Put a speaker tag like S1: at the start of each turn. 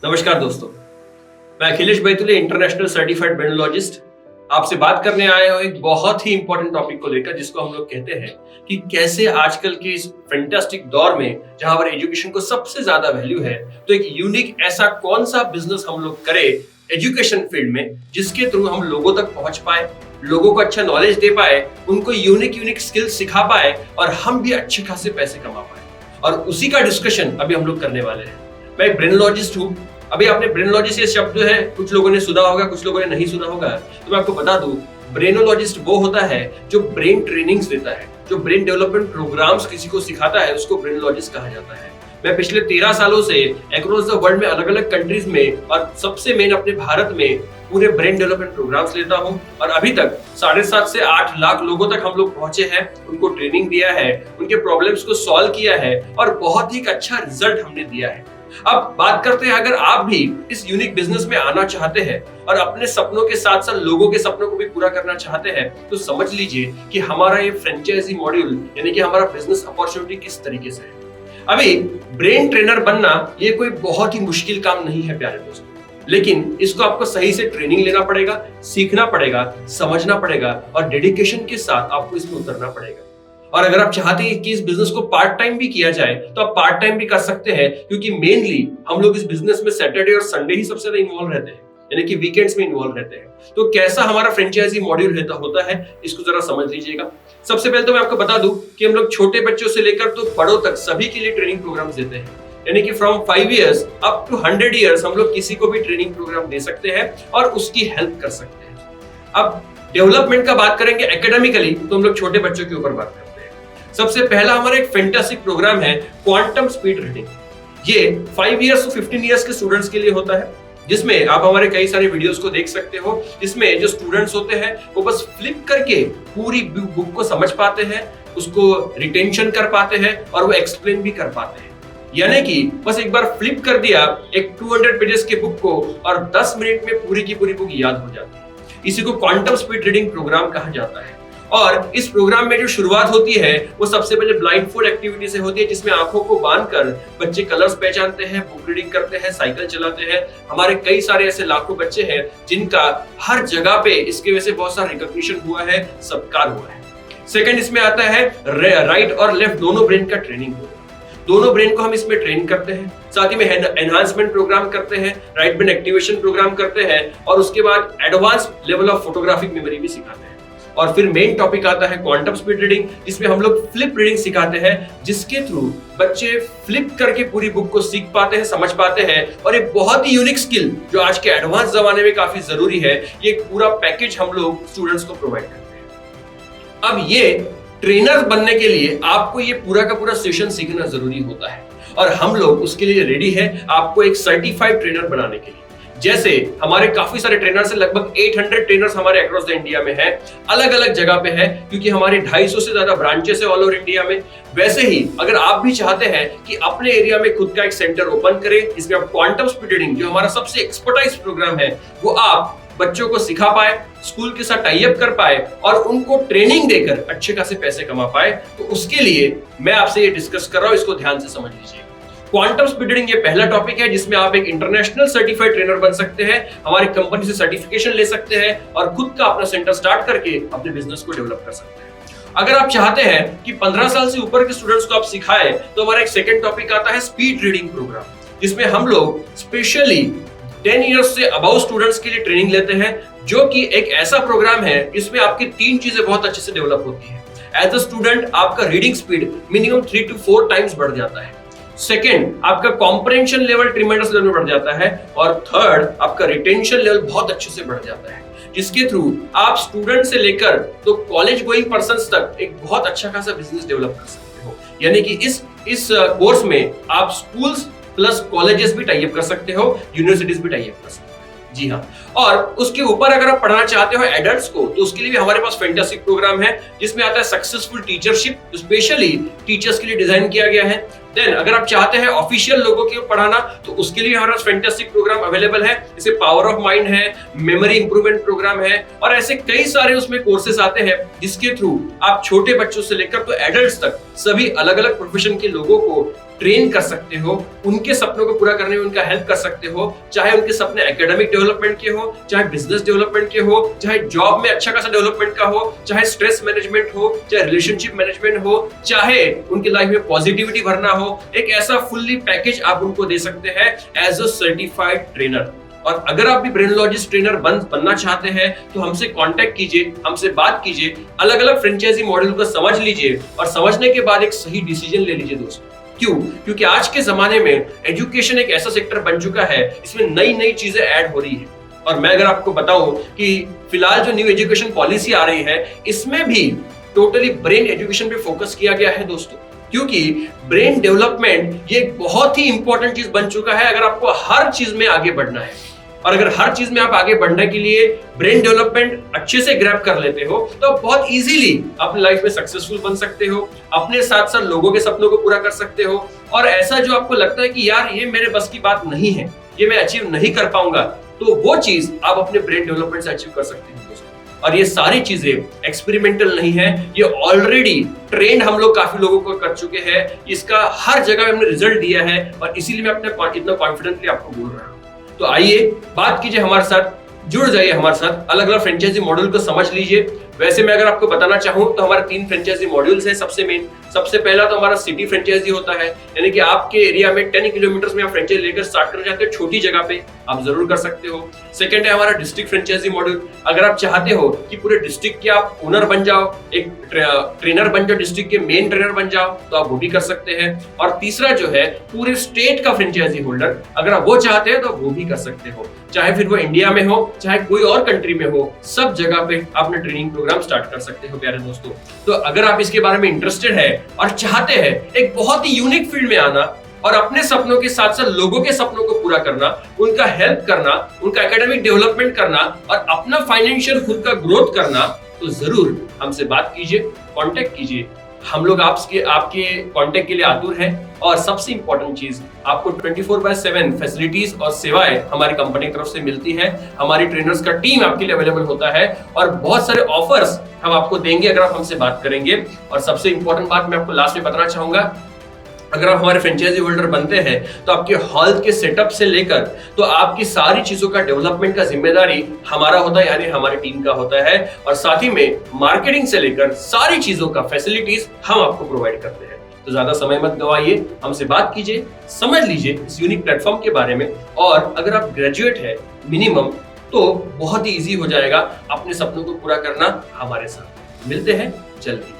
S1: नमस्कार दोस्तों, मैं अखिलेश बैतुले, इंटरनेशनल सर्टिफाइड ब्रेनोलॉजिस्ट आपसे बात करने आया हूं एक बहुत ही इंपॉर्टेंट टॉपिक को लेकर, जिसको हम लोग कहते हैं कि कैसे आजकल के इस फैंटास्टिक दौर में जहां पर एजुकेशन को सबसे ज्यादा वैल्यू है, तो एक यूनिक ऐसा कौन सा बिजनेस हम लोग करें एजुकेशन फील्ड में जिसके थ्रू हम लोगों तक पहुंच पाए, लोगों को अच्छा नॉलेज दे पाए, उनको यूनिक स्किल्स सिखा पाए और हम भी अच्छे खासे पैसे कमा पाए। और उसी का डिस्कशन अभी हम लोग करने वाले हैं। मैं एक ब्रेनोलॉजिस्ट हूं। अभी आपने ब्रेनोलॉजिस्ट ये शब्द है कुछ लोगों ने सुना होगा, कुछ लोगों ने नहीं सुना होगा, तो मैं आपको बता दूं, ब्रेनोलॉजिस्ट वो होता है जो ब्रेन ट्रेनिंग्स देता है, जो ब्रेन डेवलपमेंट प्रोग्राम्स किसी को सिखाता है, उसको ब्रेनोलॉजिस्ट कहा जाता है। मैं पिछले 13 सालों से अक्रॉस द वर्ल्ड में अलग अलग कंट्रीज में और सबसे मेन अपने भारत में पूरे ब्रेन डेवलपमेंट प्रोग्राम्स लेता हूं और अभी तक 7.5 से 8 लाख लोगों तक हम लोग पहुंचे हैं, उनको ट्रेनिंग दिया है, उनके प्रॉब्लम्स को सॉल्व किया है और बहुत ही एक अच्छा रिजल्ट हमने दिया है। अब बात करते हैं, अगर आप भी इस यूनिक बिजनेस में आना चाहते हैं और अपने सपनों के साथ साथ लोगों के सपनों को भी पूरा करना चाहते हैं, तो समझ लीजिए कि हमारा ये फ्रेंचाइजी मॉड्यूल यानी कि हमारा बिजनेस अपॉर्चुनिटी किस तरीके से है। अभी ब्रेन ट्रेनर बनना ये कोई बहुत ही मुश्किल काम नहीं है प्यारे दोस्तों, लेकिन इसको आपको सही से ट्रेनिंग लेना पड़ेगा, सीखना पड़ेगा, समझना पड़ेगा और डेडिकेशन के साथ आपको इसमें उतरना पड़ेगा। और अगर आप चाहते हैं कि इस बिजनेस को पार्ट टाइम भी किया जाए तो आप पार्ट टाइम भी कर सकते हैं, क्योंकि मेनली हम लोग इस बिजनेस में सैटरडे और संडे ही सबसे ज्यादा इन्वॉल्व रहते हैं, यानी कि वीकेंड्स में इन्वॉल्व रहते हैं। तो कैसा हमारा फ्रेंचाइजी मॉड्यूल होता है, इसको जरा समझ लीजिएगा। सबसे पहले तो मैं आपको बता दूं कि हम लोग छोटे बच्चों से लेकर तो बड़ों तक सभी के लिए ट्रेनिंग प्रोग्राम देते हैं, यानी कि from 5 years up to 100 years हम लोग किसी को भी ट्रेनिंग प्रोग्राम दे सकते हैं और उसकी हेल्प कर सकते हैं। अब डेवलपमेंट का बात करेंगे एकेडमिकली, तो हम लोग छोटे बच्चों के ऊपर बात करते हैं। सबसे पहला हमारा एक फैंटास्टिक प्रोग्राम है क्वांटम स्पीड रीडिंग। ये 5 इयर्स टू 15 इयर्स के स्टूडेंट्स के लिए होता है, जिसमें आप हमारे कई सारे वीडियोस को देख सकते हो। इसमें जो स्टूडेंट्स होते हैं वो बस फ्लिप करके पूरी बुक को समझ पाते हैं, उसको रिटेंशन कर पाते हैं और वो एक्सप्लेन भी कर पाते हैं। यानी कि बस एक बार फ्लिप कर दिया एक 200 पेजेस के बुक को और 10 मिनट में पूरी की पूरी बुक याद हो जाती है। इसी को क्वांटम स्पीड रीडिंग प्रोग्राम कहा जाता है। और इस प्रोग्राम में जो शुरुआत होती है वो सबसे पहले ब्लाइंडफोल्ड एक्टिविटी से होती है, जिसमें आंखों को बांधकर बच्चे कलर्स पहचानते हैं, बुक रीडिंग करते हैं, साइकिल चलाते हैं। हमारे कई सारे ऐसे लाखों बच्चे हैं जिनका हर जगह पे इसके वजह से बहुत सारा रिकॉग्निशन हुआ है, सत्कार हुआ है। सेकंड इसमें आता है राइट और लेफ्ट दोनों ब्रेन का ट्रेनिंग होगा। दोनों ब्रेन को हम इसमें ट्रेन करते हैं, साथ ही में एनहांसमेंट प्रोग्राम करते हैं, राइट ब्रेन एक्टिवेशन प्रोग्राम करते हैं और उसके बाद advance level of photographic memory भी सिखाते हैं। और फिर मेन टॉपिक आता है क्वांटम स्पीड रीडिंग, जिसमें हम लोग फ्लिप रीडिंग सिखाते हैं, जिसके थ्रू बच्चे फ्लिप करके पूरी बुक को सीख पाते हैं, समझ पाते हैं। और एक बहुत ही यूनिक स्किल जो आज के एडवांस जमाने में काफी जरूरी है, ये पूरा पैकेज हम लोग स्टूडेंट्स को प्रोवाइड करते हैं। अब ये ट्रेनर बनने के लिए आपको ये पूरा का पूरा सेशन सीखना जरूरी होता है और हम लोग उसके लिए रेडी है आपको एक सर्टिफाइड ट्रेनर बनाने के लिए। जैसे हमारे काफी सारे ट्रेनर्स हैं, लगभग 800 ट्रेनर्स हमारे अक्रॉस द इंडिया में हैं, अलग अलग जगह पे हैं, क्योंकि हमारे 250 से ज्यादा ब्रांचेस है ऑल ओवर इंडिया में। वैसे ही अगर आप भी चाहते हैं कि अपने एरिया में खुद का एक सेंटर ओपन करें, जिसमें आप क्वांटम स्पीड रीडिंग जो हमारा सबसे एक्सपर्टाइज प्रोग्राम है वो आप बच्चों को सिखा पाए, स्कूल के साथ टाई अप कर पाए और उनको ट्रेनिंग देकर अच्छे खासे पैसे कमा पाए, तो उसके लिए मैं आपसे ये डिस्कस कर रहा हूं, इसको ध्यान से समझ लीजिए। क्वांटम स्पीड रीडिंग ये पहला टॉपिक है जिसमें आप एक इंटरनेशनल सर्टिफाइड ट्रेनर बन सकते हैं, हमारी कंपनी से सर्टिफिकेशन ले सकते हैं और खुद का अपना सेंटर स्टार्ट करके अपने बिजनेस को डेवलप कर सकते हैं। अगर आप चाहते हैं कि 15 साल से ऊपर के स्टूडेंट्स को आप सिखाएं, तो हमारा एक सेकंड टॉपिक आता है स्पीड रीडिंग प्रोग्राम, जिसमें हम लोग स्पेशली 10 इयर्स से अबव स्टूडेंट्स के लिए ट्रेनिंग लेते हैं, जो कि एक ऐसा प्रोग्राम है जिसमें आपकी 3 चीजें बहुत अच्छे से डेवलप होती है। एज अ स्टूडेंट आपका reading speed minimum 3 to 4 times बढ़ जाता है। सेकेंड, आपका कॉम्प्रहेंशन लेवल ट्रिमेंडस लेवल में बढ़ जाता है और थर्ड, आपका रिटेंशन लेवल बहुत अच्छे से बढ़ जाता है, जिसके थ्रू आप स्टूडेंट से लेकर तो कॉलेज गोइंग पर्संस तक एक बहुत अच्छा खासा बिजनेस डेवलप कर सकते हो। यानी कि इस कोर्स में आप स्कूल्स प्लस कॉलेजेस भी टाई अप कर सकते हो, यूनिवर्सिटीज भी टाई अप कर सकते हो। जी हाँ, और उसके ऊपर अगर आप पढ़ाना चाहते हो एडल्ट्स को, तो उसके लिए भी हमारे पास फैंटास्टिक प्रोग्राम है, जिसमें आता है सक्सेसफुल टीचरशिप, जो स्पेशली टीचर्स के लिए डिजाइन किया गया है। देन अगर आप चाहते हैं ऑफिशियल लोगों को पढ़ाना तो उसके लिए हमारा फैंटास्टिक प्रोग्राम अवेलेबल है, जैसे पावर ऑफ माइंड है, मेमोरी इंप्रूवमेंट प्रोग्राम है और ऐसे कई सारे उसमें कोर्सेस आते हैं जिसके थ्रू आप छोटे बच्चों से लेकर तो एडल्ट्स तक सभी अलग अलग प्रोफेशन के लोगों को ट्रेन कर सकते हो, उनके सपनों को पूरा करने में उनका हेल्प कर सकते हो, चाहे उनके सपने एकेडमिक डेवलपमेंट के हो, चाहे बिजनेस डेवलपमेंट के हो, चाहे जॉब में अच्छा खासा डेवलपमेंट का हो, चाहे स्ट्रेस मैनेजमेंट हो, चाहे रिलेशनशिप मैनेजमेंट हो, चाहे उनकी लाइफ में पॉजिटिविटी भरना हो, एक ऐसा फुल्ली पैकेज आप उनको दे सकते हैं एज अ सर्टिफाइड ट्रेनर। और अगर आप भी ब्रेनलॉजिस्ट ट्रेनर बनना चाहते हैं तो हमसे कांटेक्ट कीजिए, हमसे बात कीजिए, अलग अलग फ्रेंचाइजी मॉडल को समझ लीजिए और समझने के बाद एक सही डिसीजन ले लीजिए दोस्तों। क्यों? क्योंकि आज के जमाने में एजुकेशन एक ऐसा सेक्टर बन चुका है, इसमें नई नई चीजें ऐड हो रही है। और मैं अगर आपको बताऊं कि फिलहाल जो न्यू एजुकेशन पॉलिसी आ रही है इसमें भी टोटली ब्रेन एजुकेशन पे फोकस किया गया है दोस्तों, क्योंकि ब्रेन डेवलपमेंट ये एक बहुत ही इंपॉर्टेंट चीज बन चुका है अगर आपको हर चीज में आगे बढ़ना है। और अगर हर चीज में आप आगे बढ़ने के लिए ब्रेन डेवलपमेंट अच्छे से ग्रैब कर लेते हो तो आप बहुत इजीली अपनी लाइफ में सक्सेसफुल बन सकते हो, अपने साथ साथ लोगों के सपनों को पूरा कर सकते हो। और ऐसा जो आपको लगता है कि यार ये मेरे बस की बात नहीं है, ये मैं अचीव नहीं कर पाऊंगा, तो वो चीज आप अपने ब्रेन डेवलपमेंट से अचीव कर सकते हो दोस्तों। और ये सारी चीजें एक्सपेरिमेंटल नहीं है, ये ऑलरेडी ट्रेंड हम लोग काफी लोगों को कर चुके हैं, इसका हर जगह हमने रिजल्ट दिया है और इसीलिए मैं अपने इतना कॉन्फिडेंटली आपको बोल रहा हूँ। तो आइए बात कीजिए हमारे साथ, जुड़ जाइए हमारे साथ, अलग अलग फ्रेंचाइजी मॉड्यूल को समझ लीजिए। वैसे मैं अगर आपको बताना चाहूं तो हमारे 3 फ्रेंचाइजी मॉड्यूल्स हैं। सबसे पहला तो हमारा सिटी फ्रेंचाइजी होता है, यानी कि आपके एरिया में 10 किलोमीटर में आप फ्रेंचाइजी लेकर स्टार्ट कर जाते हो, छोटी जगह पे आप जरूर कर सकते हो। सेकंड है हमारा डिस्ट्रिक्ट फ्रेंचाइजी मॉड्यूल, अगर आप चाहते हो कि पूरे डिस्ट्रिक्ट के आप ओनर बन जाओ, एक ट्रेनर बन जाओ, डिस्ट्रिक्ट के मेन ट्रेनर बन जाओ, तो आप वो भी कर सकते हैं। और तीसरा जो है पूरे स्टेट का फ्रेंचाइजी होल्डर, अगर आप वो चाहते हैं तो वो भी कर सकते हो, चाहे फिर वो इंडिया में हो चाहे कोई और कंट्री में हो, सब जगह पे आपने ट्रेनिंग प्रोग्राम स्टार्ट कर सकते हो प्यारे दोस्तों। तो अगर आप इसके बारे में इंटरेस्टेड है और चाहते हैं एक बहुत ही यूनिक फील्ड में आना और अपने सपनों के साथ साथ लोगों के सपनों को पूरा करना, उनका हेल्प करना, उनका एकेडमिक डेवलपमेंट करना और अपना फाइनेंशियल खुद का ग्रोथ करना, तो जरूर हमसे बात कीजिए, कांटेक्ट कीजिए। हम लोग आपके कांटेक्ट के लिए आतुर हैं। और सबसे इंपॉर्टेंट चीज, आपको 24/7 फैसिलिटीज और सेवाएं हमारी कंपनी की तरफ से मिलती है। हमारी ट्रेनर्स का टीम आपके लिए अवेलेबल होता है और बहुत सारे ऑफर्स हम आपको देंगे अगर आप हमसे बात करेंगे। और सबसे इंपॉर्टेंट बात मैं आपको लास्ट में बताना चाहूंगा, अगर आप हमारे फ्रेंचाइजी होल्डर बनते हैं तो आपके हॉल के सेटअप से लेकर तो आपकी सारी चीजों का डेवलपमेंट का जिम्मेदारी हमारा होता है, यानी हमारी टीम का होता है। और साथ ही में मार्केटिंग से लेकर सारी चीजों का फैसिलिटीज हम आपको प्रोवाइड करते हैं। तो ज्यादा समय मत गवाइए, हमसे बात कीजिए, समझ लीजिए इस यूनिक प्लेटफॉर्म के बारे में। और अगर आप ग्रेजुएट है मिनिमम, तो बहुत ही इजी हो जाएगा अपने सपनों को पूरा करना हमारे साथ। मिलते हैं जल्दी।